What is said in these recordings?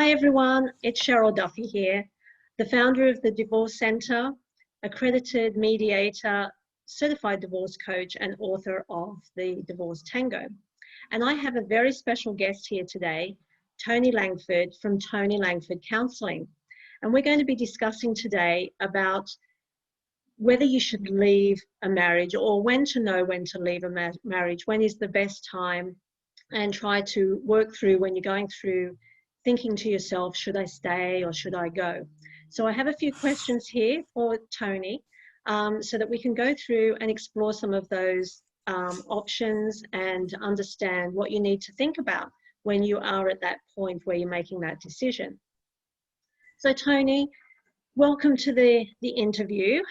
Hi everyone, it's Cheryl Duffy here, the founder of the Divorce Centre, accredited mediator, certified divorce coach and author of the Divorce Tango. And I have a very special guest here today, Toni Langford from Toni Langford Counselling. And we're going to be discussing today about whether you should leave a marriage or when to know when to leave a marriage, when is the best time, and try to work through when you're going through thinking to yourself, should I stay or should I go? So I have a few questions here for Toni so that we can go through and explore some of those options and understand what you need to think about when you are at that point where you're making that decision. So Toni, welcome to the interview.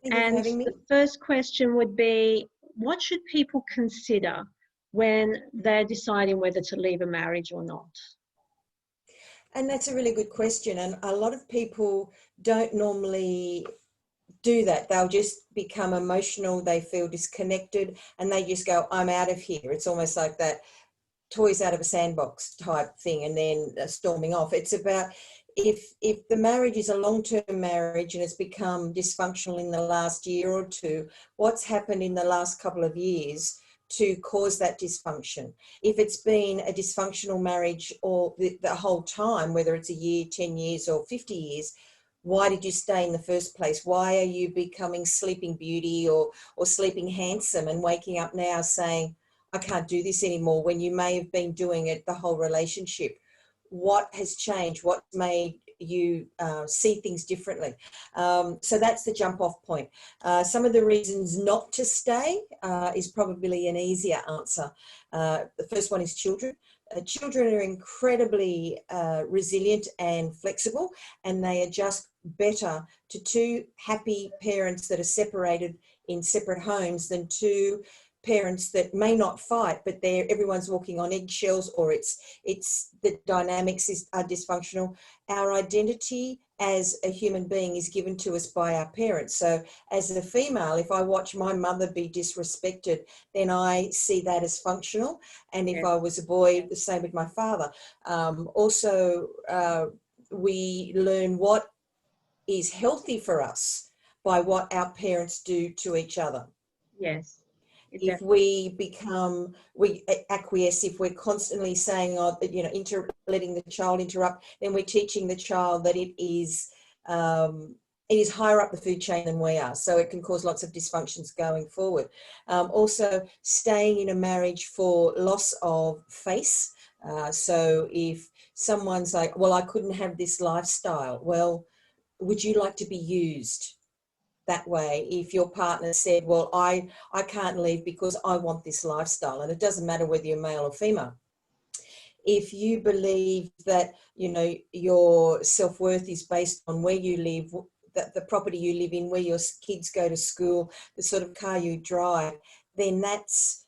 Thank you for having me. The first question would be, what should people consider when they're deciding whether to leave a marriage or not? And that's a really good question. And a lot of people don't normally do that. They'll just become emotional. They feel disconnected and they just go, I'm out of here. It's almost like that toys out of a sandbox type thing and then storming off. It's about if the marriage is a long-term marriage and it's become dysfunctional in the last year or two, what's happened in the last couple of years to cause that dysfunction? If it's been a dysfunctional marriage or the whole time, whether it's a year, 10 years or 50 years, why did you stay in the first place? Why are you becoming sleeping beauty or sleeping handsome and waking up now saying, I can't do this anymore, when you may have been doing it the whole relationship? What has changed? What made you see things differently? So that's the jump off point. Some of the reasons not to stay is probably an easier answer. The first one is children. Children are incredibly resilient and flexible, and they adjust better to two happy parents that are separated in separate homes than two parents that may not fight, but everyone's walking on eggshells, or it's the dynamics are dysfunctional. Our identity as a human being is given to us by our parents. So as a female, if I watch my mother be disrespected, then I see that as functional. And if I was a boy, the same with my father. Also, we learn what is healthy for us by what our parents do to each other. Yes. If we acquiesce, if we're constantly saying, letting the child interrupt, then we're teaching the child that it is higher up the food chain than we are. So it can cause lots of dysfunctions going forward. Also, staying in a marriage for loss of face. So if someone's like, well, I couldn't have this lifestyle. Well, would you like to be used that way? If your partner said, well, I can't leave because I want this lifestyle, and it doesn't matter whether you're male or female. If you believe that, your self-worth is based on where you live, the property you live in, where your kids go to school, the sort of car you drive, then that's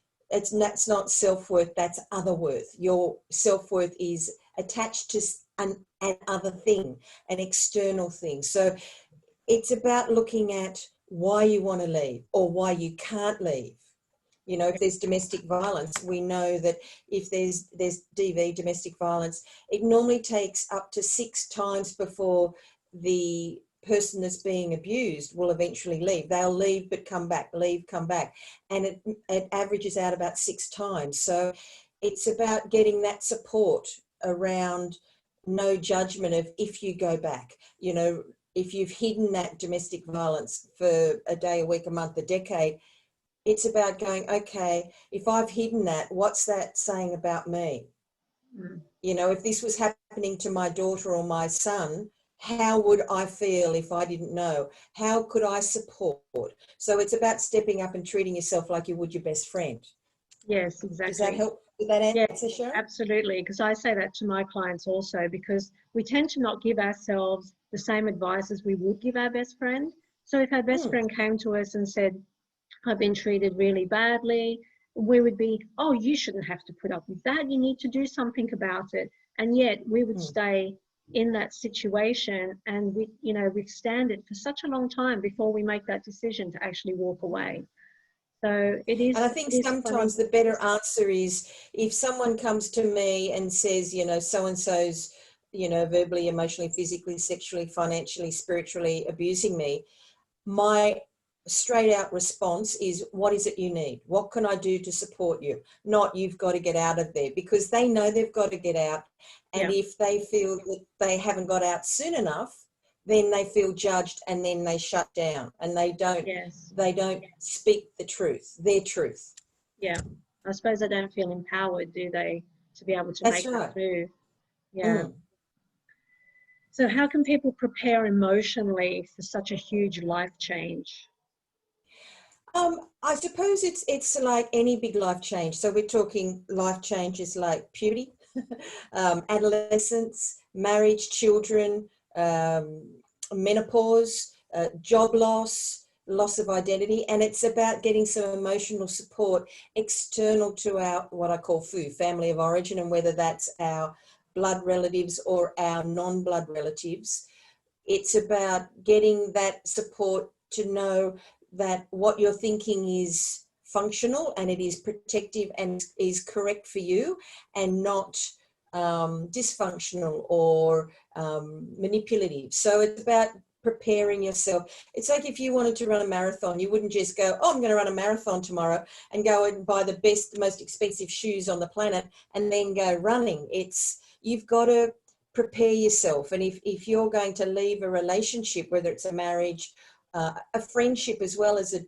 not self-worth, that's other worth. Your self-worth is attached to an other thing, an external thing. So it's about looking at why you want to leave or why you can't leave. If there's domestic violence, we know that if there's DV, domestic violence, it normally takes up to 6 times before the person that's being abused will eventually leave. They'll leave but come back, leave, come back. And it averages out about 6 times. So it's about getting that support around no judgment of if you go back. If you've hidden that domestic violence for a day, a week, a month, a decade, it's about going, okay, if I've hidden that, what's that saying about me? If this was happening to my daughter or my son, how would I feel if I didn't know? How could I support? So it's about stepping up and treating yourself like you would your best friend. Yes, exactly. Does that help with that answer, Cheryl? Absolutely, because I say that to my clients also, because we tend to not give ourselves the same advice as we would give our best friend. So if our best friend came to us and said, I've been treated really badly, we would be, oh, you shouldn't have to put up with that. You need to do something about it. And yet we would stay in that situation and withstand it for such a long time before we make that decision to actually walk away. So it is. And I think sometimes the better answer is if someone comes to me and says, so-and-so's verbally, emotionally, physically, sexually, financially, spiritually abusing me, my straight out response is, what is it you need? What can I do to support you? Not, you've got to get out of there, because they know they've got to get out. And if they feel that they haven't got out soon enough, then they feel judged, and then they shut down, and they don't speak the truth, their truth. Yeah. I suppose they don't feel empowered, do they, to be able to That's make right. that move? Yeah. So how can people prepare emotionally for such a huge life change? I suppose it's like any big life change. So we're talking life changes like puberty, adolescence, marriage, children, menopause, job loss, loss of identity. And it's about getting some emotional support external to our, what I call family of origin, and whether that's our blood relatives or our non-blood relatives. It's about getting that support to know that what you're thinking is functional and it is protective and is correct for you, and not dysfunctional or manipulative. So it's about preparing yourself. It's like if you wanted to run a marathon, you wouldn't just go, oh, I'm going to run a marathon tomorrow, and go and buy the best, most expensive shoes on the planet and then go running. You've got to prepare yourself. And if you're going to leave a relationship, whether it's a marriage, a friendship, as well as a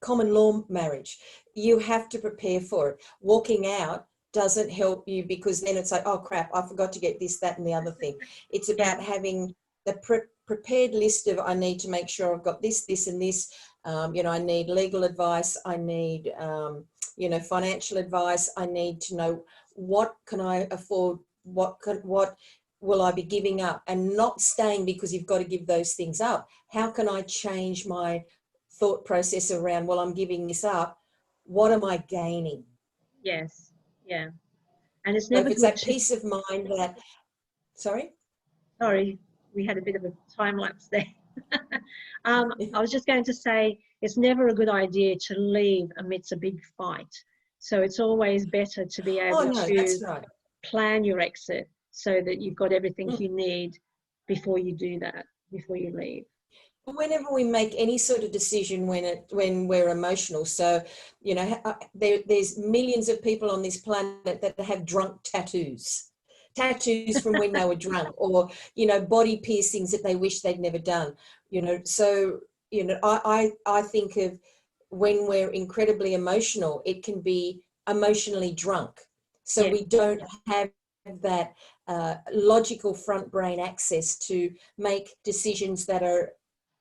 common law marriage, you have to prepare for it. Walking out doesn't help you, because then it's like, oh crap, I forgot to get this, that, and the other thing. It's about having the prepared list of, I need to make sure I've got this, this, and this. I need legal advice. I need, financial advice. I need to know, what can I afford? What will I be giving up? And not staying because you've got to give those things up. How can I change my thought process around, well, I'm giving this up. What am I gaining? Yes. Yeah. And it's So never if it's good that to... peace of mind that, sorry, we had a bit of a time lapse there. I was just going to say, it's never a good idea to leave amidst a big fight. So it's always better to be able no, to that's right. plan your exit so that you've got everything you need before you do that, before you leave. Whenever we make any sort of decision when we're emotional, so there's millions of people on this planet that have drunk tattoos from when they were drunk, or body piercings that they wish they'd never done. So I think of, when we're incredibly emotional, it can be emotionally drunk. So we don't have that logical front brain access to make decisions that are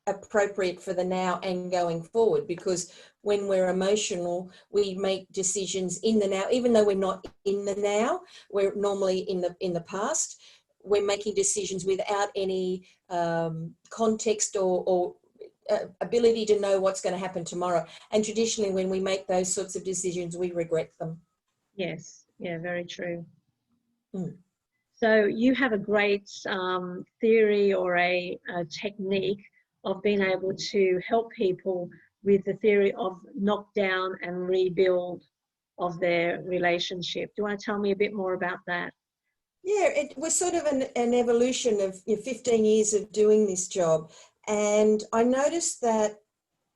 appropriate for the now and going forward, because when we're emotional, we make decisions in the now, even though we're not in the now, we're normally in the past. We're making decisions without any context or ability to know what's going to happen tomorrow. And traditionally, when we make those sorts of decisions, we regret them. Yes, yeah, very true. So you have a great theory or a technique of being able to help people with the theory of knockdown and rebuild of their relationship. Do you want to tell me a bit more about that? Yeah, it was sort of an evolution of 15 years of doing this job. And I noticed that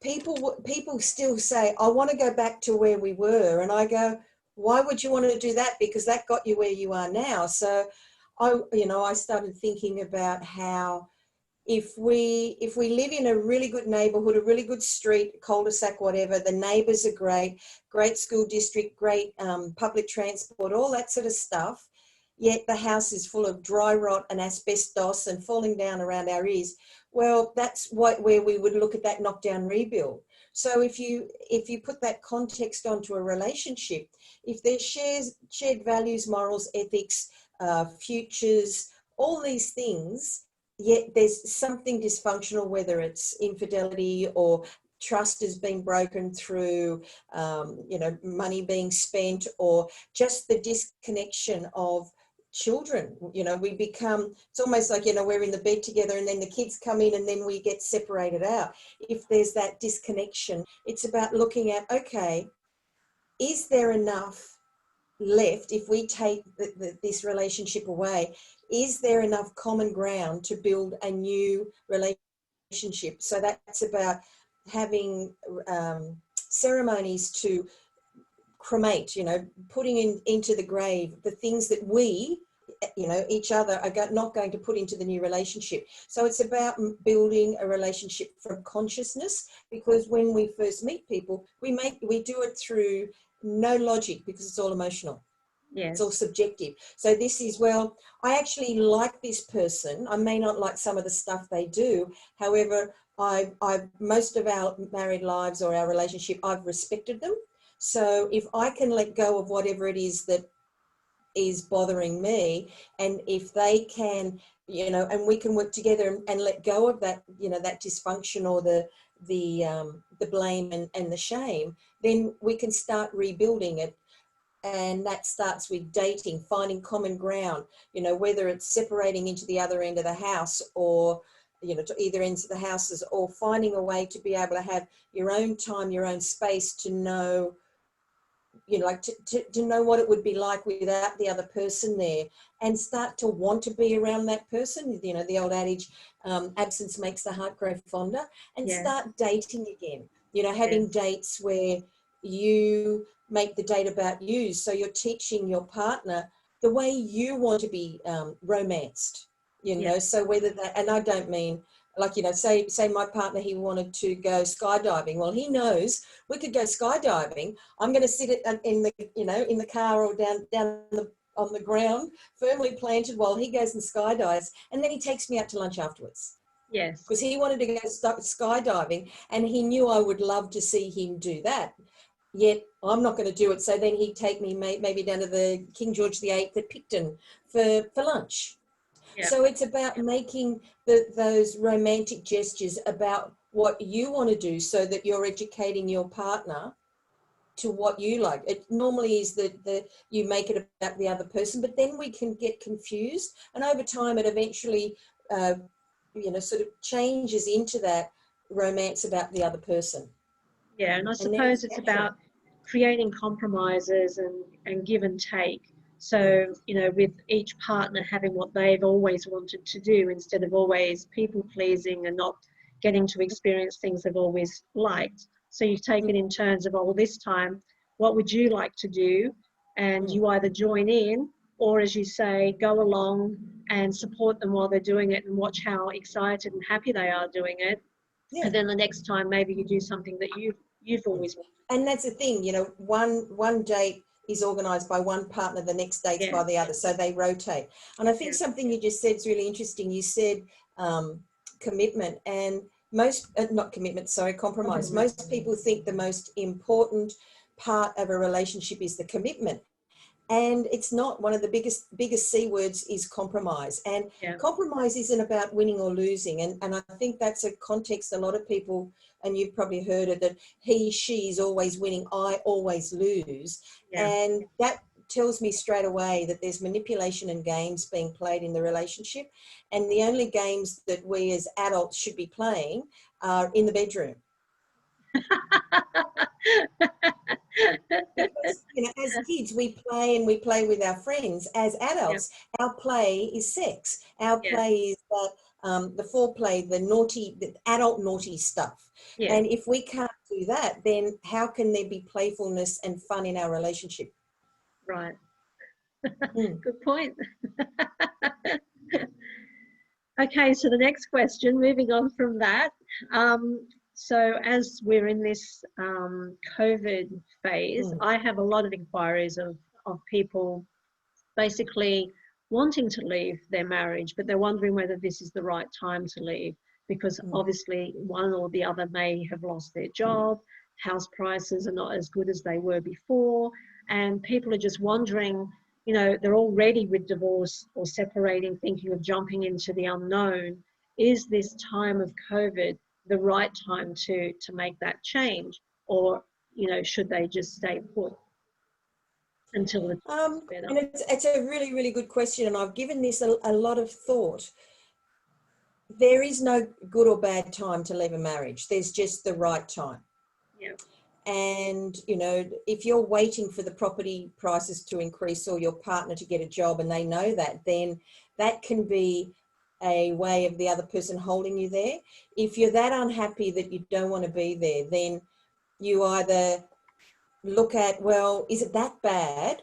people still say, I want to go back to where we were. And I go, why would you want to do that? Because that got you where you are now. So I started thinking about how, if we live in a really good neighborhood, a really good street, cul-de-sac, whatever, the neighbors are great school district, great public transport, all that sort of stuff, yet the house is full of dry rot and asbestos and falling down around our ears, well, that's where we would look at that knockdown rebuild. So if you put that context onto a relationship, if there's shared values, morals, ethics, futures, all these things, yet there's something dysfunctional, whether it's infidelity or trust has been broken through, money being spent, or just the disconnection of children. We become, it's almost like, we're in the bed together and then the kids come in and then we get separated out. If there's that disconnection, it's about looking at, okay, is there enough left, if we take this relationship away, is there enough common ground to build a new relationship? So that's about having ceremonies to cremate, you know, putting into the grave the things that we, you know, each other are not going to put into the new relationship. So it's about building a relationship from consciousness, because when we first meet people, we do it through no logic, because it's all emotional. Yes. It's all subjective. So this is, well, I actually like this person. I may not like some of the stuff they do. However, I most of our married lives or our relationship, I've respected them. So if I can let go of whatever it is that is bothering me, and if they can, you know, and we can work together and let go of that, you know, that dysfunction or the blame and the shame, then we can start rebuilding it. And that starts with dating, finding common ground, you know, whether it's separating into the other end of the house, or, you know, to either ends of the houses, or finding a way to be able to have your own time, your own space, to know, you know, like to know what it would be like without the other person there, and start to want to be around that person. You know, the old adage, absence makes the heart grow fonder, and start dating again, you know, having dates where you make the date about you. So you're teaching your partner the way you want to be romanced, you know, so whether that, and I don't mean, like, you know, say my partner, he wanted to go skydiving. Well, he knows we could go skydiving. I'm going to sit in the, you know, in the car or down on the ground, firmly planted, while he goes and skydives, and then he takes me out to lunch afterwards. Yes. Because he wanted to go skydiving, and he knew I would love to see him do that. Yet I'm not going to do it. So then he'd take me maybe down to the King George VIII at Picton for lunch. So it's about making those romantic gestures about what you want to do, so that you're educating your partner to what you like. It normally is that you make it about the other person, but then we can get confused, and over time it eventually, you know, sort of changes into that romance about the other person. Yeah, and I suppose it's about creating compromises and give and take. So, you know, with each partner having what they've always wanted to do, instead of always people pleasing and not getting to experience things they've always liked. So you take it in terms of, oh, well, this time, what would you like to do? And you either join in, or, as you say, go along and support them while they're doing it, and watch how excited and happy they are doing it. And then the next time, maybe you do something that you've always wanted. And that's the thing, you know, one date is organised by one partner, the next date's by the other, so they rotate. And I think something you just said is really interesting. You said commitment, and compromise. Most people think the most important part of a relationship is the commitment. And it's not. One of the biggest C words is compromise. And compromise isn't about winning or losing. And I think that's a context a lot of people, and you've probably heard it, that she is always winning, I always lose. And that tells me straight away that there's manipulation and games being played in the relationship. And the only games that we as adults should be playing are in the bedroom. Because, you know, as kids we play with our friends. As adults, our play is sex. Our play is that the foreplay, the adult naughty stuff. And if we can't do that, then how can there be playfulness and fun in our relationship? Right. Good point. Okay, so the next question, moving on from that. So as we're in this COVID phase, I have a lot of inquiries of people basically wanting to leave their marriage, but they're wondering whether this is the right time to leave, because obviously one or the other may have lost their job, house prices are not as good as they were before, and people are just wondering, you know, they're already with divorce or separating, thinking of jumping into the unknown. Is this time of COVID the right time to make that change, or, you know, should they just stay put until it's better? And it's a really, really good question, and I've given this a lot of thought. There is no good or bad time to leave a marriage. There's just the right time. And, you know, if you're waiting for the property prices to increase or your partner to get a job and they know that, then that can be a way of the other person holding you there. If you're that unhappy that you don't want to be there, then you either look at, well, is it that bad?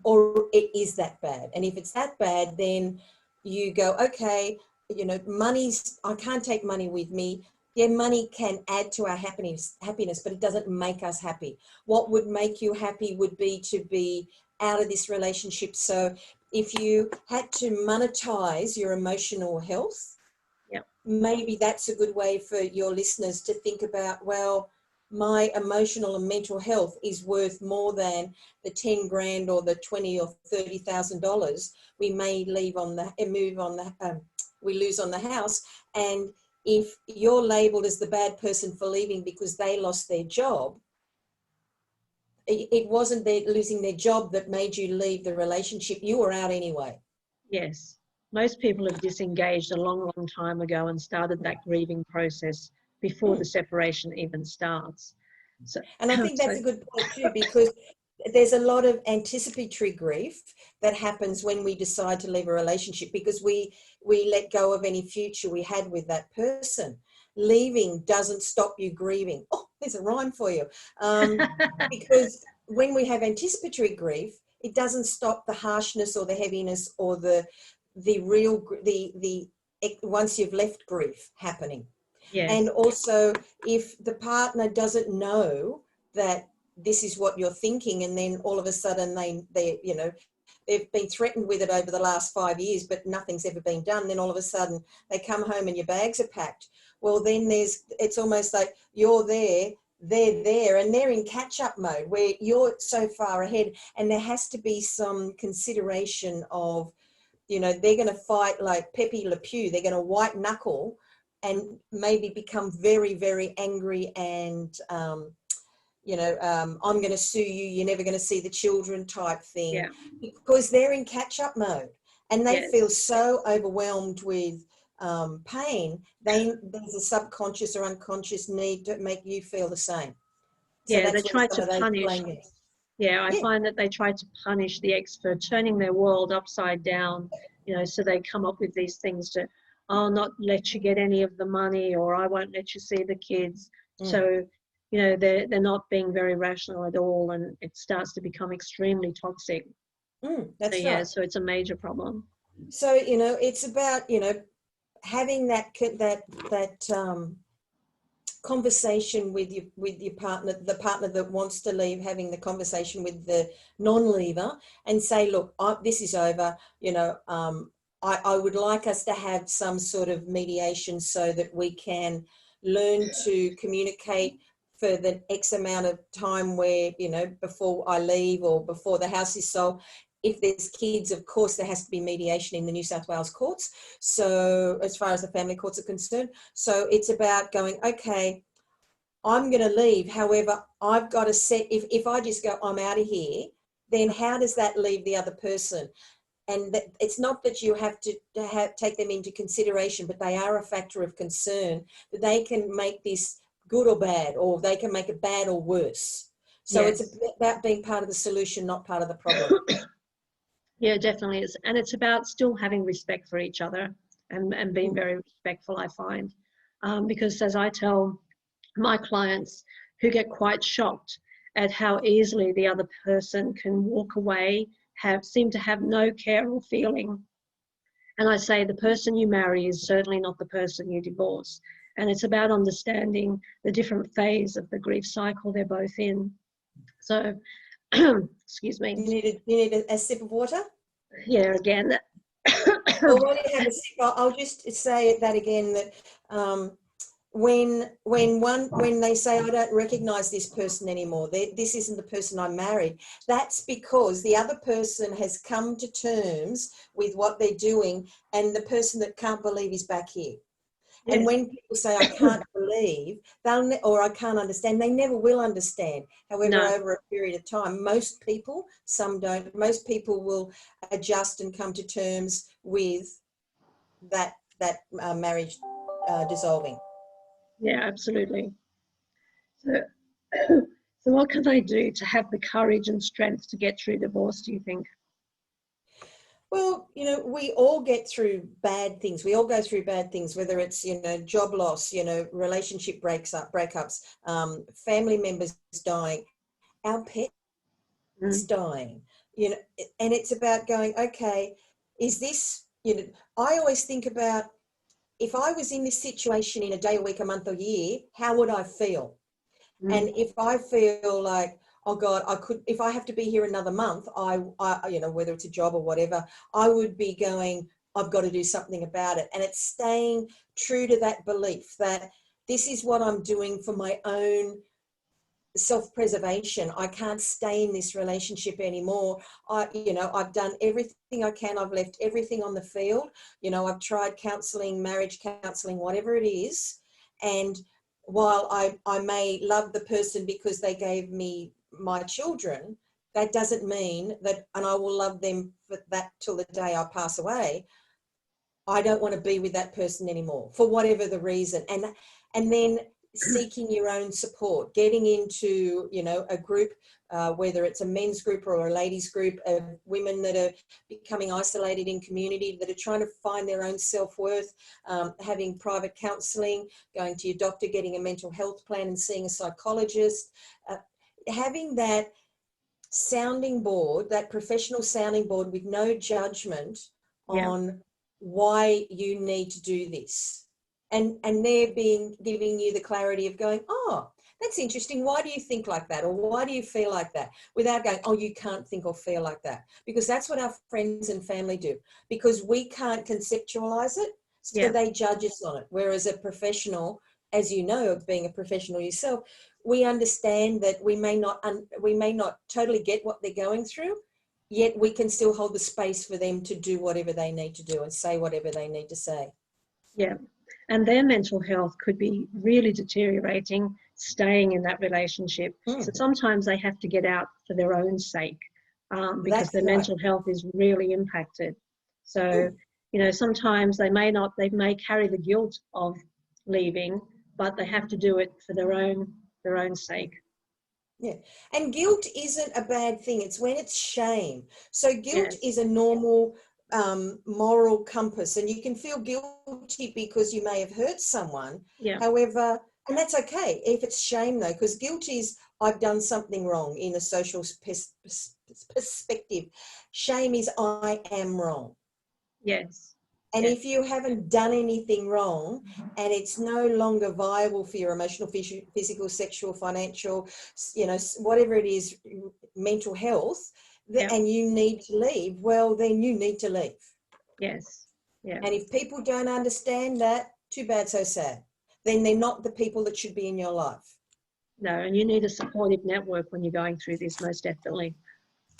Or it is that bad. And if it's that bad, then you go, okay, you know, I can't take money with me. Yeah, money can add to our happiness, but it doesn't make us happy. What would make you happy would be to be out of this relationship. So if you had to monetize your emotional health, Yep. maybe that's a good way for your listeners to think about, well, my emotional and mental health is worth more than the 10 grand or the 20 or $30,000 we may leave on the we lose on the house. And if you're labeled as the bad person for leaving because they lost their job, it wasn't their losing their job that made you leave the relationship. You were out anyway. Yes. Most people have disengaged a long, long time ago and started that grieving process before the separation even starts. So, and I think that's a good point too, because there's a lot of anticipatory grief that happens when we decide to leave a relationship, because we let go of any future we had with that person. Leaving doesn't stop you grieving. Oh, there's a rhyme for you. Because when we have anticipatory grief, it doesn't stop the harshness or the heaviness or the real once you've left grief happening. yes. And also, if the partner doesn't know that this is what you're thinking, and then all of a sudden they you know, they've been threatened with it over the last 5 years, but nothing's ever been done, then all of a sudden they come home and your bags are packed. Well, then it's almost like you're there, they're there, and they're in catch-up mode where you're so far ahead, and there has to be some consideration of, you know, they're going to fight like Pepe Le Pew. They're going to white knuckle and maybe become very, very angry and, you know, I'm going to sue you, you're never going to see the children type thing. Yeah. Because they're in catch-up mode and they Yes. feel so overwhelmed with pain. There's a subconscious or unconscious need to make you feel the same. So Yeah, they that's try when some to of those punish. blame. Yeah, I Yeah. find that they try to punish the ex for turning their world upside down, you know, so they come up with these things to, I'll not let you get any of the money, or I won't let you see the kids. So, you know, they're not being very rational at all, and it starts to become extremely toxic. That's So, yeah, right. so it's a major problem. So, you know, it's about, you know, having that conversation with your partner, the partner that wants to leave, having the conversation with the non-leaver and say, look, this is over, you know, I would like us to have some sort of mediation so that we can learn to communicate for the X amount of time where, you know, before I leave or before the house is sold. If there's kids, of course, there has to be mediation in the New South Wales courts. So as far as the family courts are concerned, so it's about going, okay, I'm going to leave. However, I've got to set, if I just go, I'm out of here, then how does that leave the other person? And it's not that you have to take them into consideration, but they are a factor of concern that they can make this good or bad, or they can make it bad or worse. So Yes. it's about being part of the solution, not part of the problem. Yeah, definitely is. And it's about still having respect for each other and being very respectful, I find. Because as I tell my clients who get quite shocked at how easily the other person can walk away, seem to have no care or feeling. And I say the person you marry is certainly not the person you divorce. And it's about understanding the different phase of the grief cycle they're both in. So, excuse me. You need a sip of water? Yeah, again. Well, while you have a sip, I'll just say that again, that when they say, I don't recognize this person anymore, this isn't the person I married, that's because the other person has come to terms with what they're doing, and the person that can't believe is back here. Yes. And when people say, I can't believe, or I can't understand, they never will understand. However, No. over a period of time, most people, some don't, most people will adjust and come to terms with that marriage dissolving. Yeah, absolutely. So So what can they do to have the courage and strength to get through divorce, do you think? Well, we all get through bad things. We all go through bad things, whether it's, job loss, relationship breakups, family members dying, our pets dying, and it's about going, okay, is this, I always think about, if I was in this situation in a day, a week, a month, or year, how would I feel? And if I feel like, oh God, if I have to be here another month, I whether it's a job or whatever, I would be going, I've got to do something about it. And it's staying true to that belief that this is what I'm doing for my own self-preservation. I can't stay in this relationship anymore. I've done everything I can. I've left everything on the field. I've tried counselling, marriage counselling, whatever it is. And while I may love the person because they gave me my children, that doesn't mean that, and I will love them for that till the day I pass away, I don't want to be with that person anymore for whatever the reason. And then seeking your own support, getting into, a group, whether it's a men's group or a ladies group, of women that are becoming isolated in community, that are trying to find their own self-worth, having private counselling, going to your doctor, getting a mental health plan and seeing a psychologist, having that sounding board, that professional sounding board with no judgment on why you need to do this. And they're giving you the clarity of going, oh, that's interesting. Why do you think like that? Or why do you feel like that? Without going, oh, you can't think or feel like that. Because that's what our friends and family do. Because we can't conceptualize it, so they judge us on it. Whereas a professional, as you know, being a professional yourself, we understand that we may not totally get what they're going through, yet we can still hold the space for them to do whatever they need to do and say whatever they need to say. Yeah. And their mental health could be really deteriorating, staying in that relationship. So sometimes they have to get out for their own sake, because their mental health is really impacted. So, sometimes they may carry the guilt of leaving, but they have to do it for their own sake. Yeah. And guilt isn't a bad thing. It's when it's shame. So guilt is a normal moral compass, and you can feel guilty because you may have hurt someone. However, and that's okay if it's shame though, because guilt is, I've done something wrong in a social perspective. Shame is, I am wrong. Yes. And if you haven't done anything wrong and it's no longer viable for your emotional, physical, sexual, financial, whatever it is, mental health, and you need to leave, well, then you need to leave. Yes. Yeah. And if people don't understand that, too bad, so sad. Then they're not the people that should be in your life. No, and you need a supportive network when you're going through this, most definitely.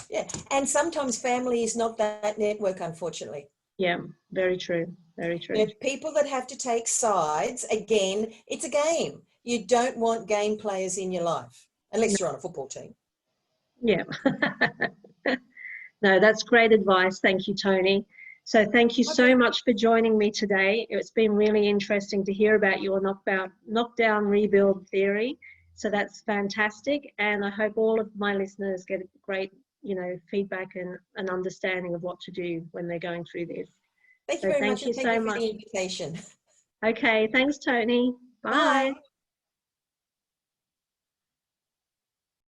Yeah. And sometimes family is not that network, unfortunately. Yeah, very true. Very true. People that have to take sides, again, it's a game. You don't want game players in your life, unless you're on a football team. Yeah. No, that's great advice. Thank you, Toni. So thank you so much for joining me today. It's been really interesting to hear about your knockdown rebuild theory. So that's fantastic. And I hope all of my listeners get great, feedback and an understanding of what to do when they're going through this. Thank you very much. Thank you for the invitation. Okay, thanks, Toni. Bye. Bye.